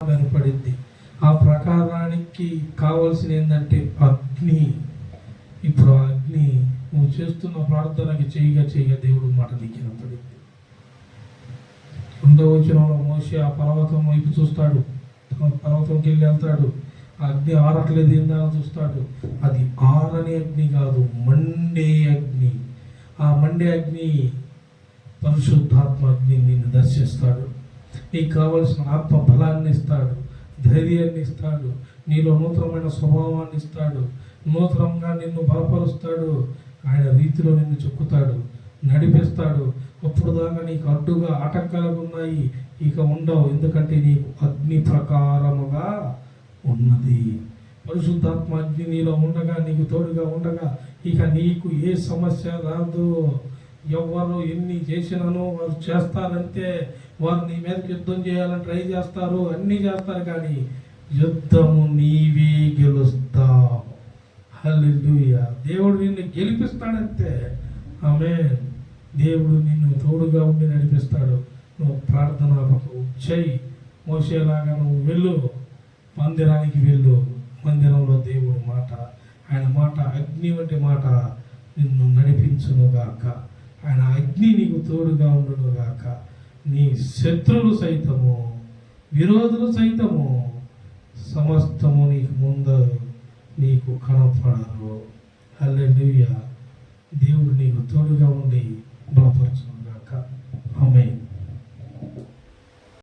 కనపడింది. ఆ ప్రకారానికి కావాల్సిన ఏంటంటే అగ్ని. ఇప్పుడు ఆ అగ్ని నువ్వు చేస్తున్న ప్రార్థనకి చేయగా దేవుడు మాట నీకు కనపడింది. 2వ వచనంలో మోషే ఆ పర్వతం వైపు చూస్తాడు, పర్వతంకి వెళ్ళి వెళ్తాడు. ఆ అగ్ని ఆరట్లేదు ఏందని చూస్తాడు. అది ఆరని అగ్ని కాదు, మండే అగ్ని. ఆ మండే అగ్ని పరిశుద్ధాత్మ అగ్ని నిన్ను దర్శిస్తాడు. నీకు కావలసిన ఆత్మ బలాన్ని ఇస్తాడు, ధైర్యాన్ని ఇస్తాడు, నీలో నూతనమైన స్వభావాన్ని ఇస్తాడు, నూతనంగా నిన్ను బలపరుస్తాడు. ఆయన రీతిలో నిన్ను చెక్కుతాడు, నడిపిస్తాడు. అప్పుడు దాకా నీకు అడ్డుగా ఆటంకాలు ఉన్నాయి, ఇక ఉండవు. ఎందుకంటే నీకు అగ్ని ప్రకారముగా ఉన్నది. పరిశుద్ధాత్మ అగ్ని నీలో ఉండగా, నీకు తోడుగా ఉండగా ఇక నీకు ఏ సమస్య రాదు. ఎవరు ఎన్ని చేసినానో వారు చేస్తారంటే, వారు నీ మీదకి యుద్ధం చేయాలని ట్రై చేస్తారు, అన్నీ చేస్తారు, కానీ యుద్ధము నీవే గెలుస్తావు. హల్లెలూయా. దేవుడు నిన్ను గెలిపిస్తాడంతే. ఆమేన్. దేవుడు నిన్ను తోడుగా ఉండి నడిపిస్తాడు. నువ్వు ప్రార్థనకు చెయ్యి. మోసేలాగా నువ్వు వెళ్ళు, మందిరానికి వెళ్ళు. మందిరంలో దేవుడు మాట, ఆయన మాట అగ్ని వంటి మాట నిన్ను నడిపించునుగాక. ఆయన అగ్ని నీకు తోడుగా ఉండునుగాక. నీ శత్రువులు సైతము, విరోధులు సైతము సమస్తము నీకు ముందు నీకు కనపడరు. హల్లెలూయా. దేవుడు నీకు తోడుగా ఉండి బలపరచునుగాక. ఆమేన్.